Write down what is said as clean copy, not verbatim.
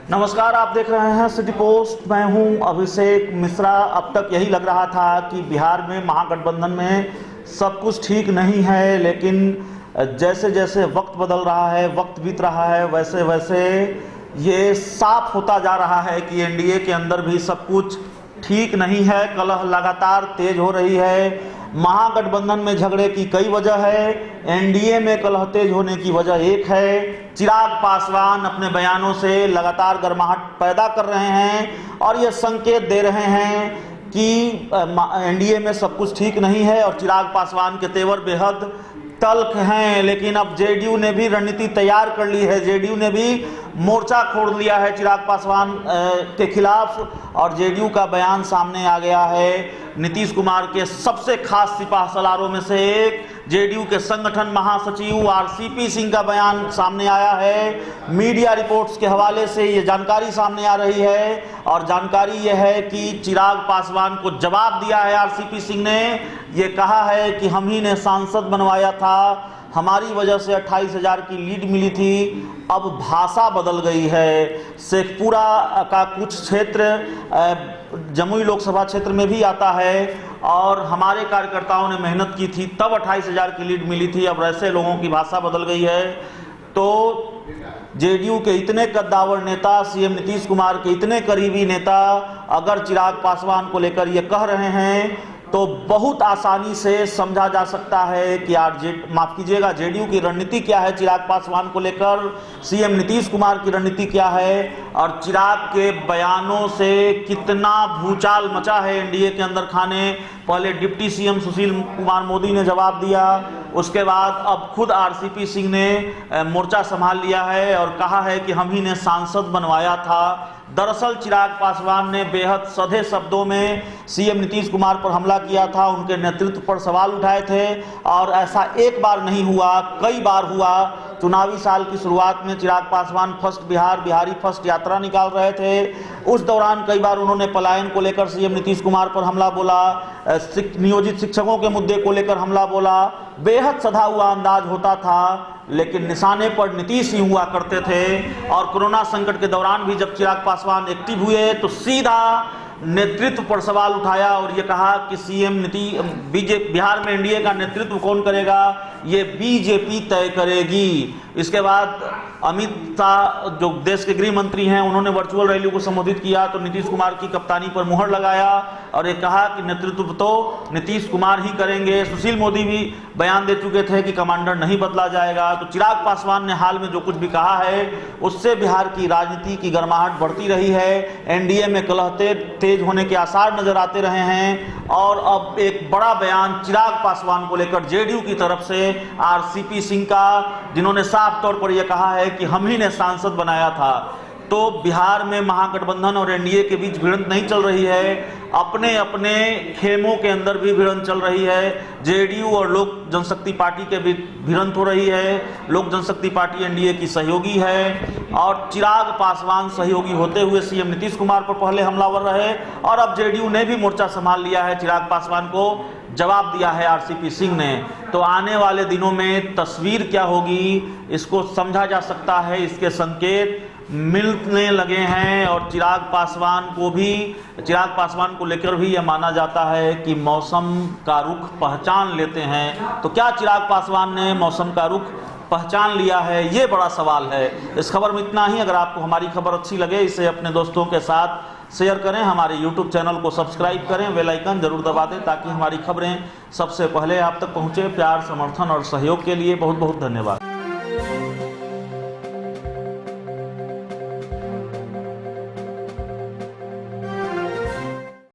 नमस्कार, आप देख रहे हैं सिटी पोस्ट। मैं हूं अभिषेक मिश्रा। अब तक यही लग रहा था कि बिहार में महागठबंधन में सब कुछ ठीक नहीं है, लेकिन जैसे जैसे वक्त बदल रहा है, वक्त बीत रहा है, वैसे वैसे ये साफ होता जा रहा है कि एनडीए के अंदर भी सब कुछ ठीक नहीं है। कलह लगातार तेज हो रही है। महागठबंधन में झगड़े की कई वजह है, एनडीए में कलह तेज होने की वजह एक है। चिराग पासवान अपने बयानों से लगातार गर्माहट पैदा कर रहे हैं और ये संकेत दे रहे हैं कि एनडीए में सब कुछ ठीक नहीं है और चिराग पासवान के तेवर बेहद तल्ख हैं। लेकिन अब जेडीयू ने भी रणनीति तैयार कर ली है। जेडीयू ने भी मोर्चा खोल लिया है चिराग पासवान के खिलाफ और जेडीयू का बयान सामने आ गया है। नीतीश कुमार के सबसे खास सिपाह सलारों में से एक जेडीयू के संगठन महासचिव आरसीपी सिंह का बयान सामने आया है। मीडिया रिपोर्ट्स के हवाले से ये जानकारी सामने आ रही है और जानकारी यह है कि चिराग पासवान को जवाब दिया है आरसीपी सिंह ने। ये कहा है कि हम ही ने सांसद बनवाया था, हमारी वजह से 28,000 की लीड मिली थी। अब भाषा बदल गई है। शेखपुरा का कुछ क्षेत्र जमुई लोकसभा क्षेत्र में भी आता है और हमारे कार्यकर्ताओं ने मेहनत की थी, तब 28,000 की लीड मिली थी। अब ऐसे लोगों की भाषा बदल गई है। तो जेडीयू के इतने कद्दावर नेता, सीएम नीतीश कुमार के इतने करीबी नेता अगर चिराग पासवान को लेकर ये कह रहे हैं तो बहुत आसानी से समझा जा सकता है कि जेडीयू की रणनीति क्या है चिराग पासवान को लेकर, सीएम नीतीश कुमार की रणनीति क्या है और चिराग के बयानों से कितना भूचाल मचा है एनडीए के अंदर खाने। पहले डिप्टी सीएम सुशील कुमार मोदी ने जवाब दिया, उसके बाद अब खुद आरसीपी सिंह ने मोर्चा संभाल लिया है और कहा है कि हम ही ने सांसद बनवाया था। दरअसल चिराग पासवान ने बेहद सधे शब्दों में सीएम नीतीश कुमार पर हमला किया था, उनके नेतृत्व पर सवाल उठाए थे और ऐसा एक बार नहीं हुआ, कई बार हुआ। चुनावी साल की शुरुआत में चिराग पासवान फर्स्ट बिहारी फर्स्ट यात्रा निकाल रहे थे। उस दौरान कई बार उन्होंने पलायन को लेकर सीएम नीतीश कुमार पर हमला बोला, नियोजित शिक्षकों के मुद्दे को लेकर हमला बोला। बेहद सधा हुआ अंदाज होता था, लेकिन निशाने पर नीतीश ही हुआ करते थे। और कोरोना संकट के दौरान भी जब चिराग पासवान एक्टिव हुए तो सीधा नेतृत्व पर सवाल उठाया और ये कहा कि बिहार में एनडीए का नेतृत्व कौन करेगा, ये बीजेपी तय करेगी। इसके बाद अमित शाह जो देश के गृह मंत्री हैं, उन्होंने वर्चुअल रैली को संबोधित किया तो नीतीश कुमार की कप्तानी पर मुहर लगाया और ये कहा कि नेतृत्व तो नीतीश कुमार ही करेंगे। सुशील मोदी भी बयान दे चुके थे कि कमांडर नहीं बदला जाएगा। तो चिराग पासवान ने हाल में जो कुछ भी कहा है उससे बिहार की राजनीति की गर्माहट बढ़ती रही है। एनडीए में कलह तेज होने के आसार नजर आते रहे हैं और अब एक बड़ा बयान चिराग पासवान को लेकर जेडीयू की तरफ से आरसीपी सिंह का, जिन्होंने साफ तौर पर यह कहा है कि हम ही ने सांसद बनाया था। तो बिहार में महागठबंधन और एनडीए के बीच भिड़ंत नहीं चल रही है, अपने अपने खेमों के अंदर भी भिड़ंत चल रही है। जेडीयू और लोक जनशक्ति पार्टी के बीच भिड़ंत हो रही है। लोक जनशक्ति पार्टी एनडीए की सहयोगी है और चिराग पासवान सहयोगी होते हुए सीएम नीतीश कुमार पर पहले हमलावर रहे और अब जेडीयू ने भी मोर्चा संभाल लिया है। चिराग पासवान को जवाब दिया है आरसीपी सिंह ने। तो आने वाले दिनों में तस्वीर क्या होगी इसको समझा जा सकता है, इसके संकेत मिलने लगे हैं और चिराग पासवान को लेकर भी यह माना जाता है कि मौसम का रुख पहचान लेते हैं। तो क्या चिराग पासवान ने मौसम का रुख पहचान लिया है, ये बड़ा सवाल है। इस खबर में इतना ही। अगर आपको हमारी खबर अच्छी लगे इसे अपने दोस्तों के साथ शेयर करें, हमारे YouTube चैनल को सब्सक्राइब करें, बेल आइकन जरूर दबा दें ताकि हमारी खबरें सबसे पहले आप तक पहुंचे। प्यार, समर्थन और सहयोग के लिए बहुत बहुत धन्यवाद।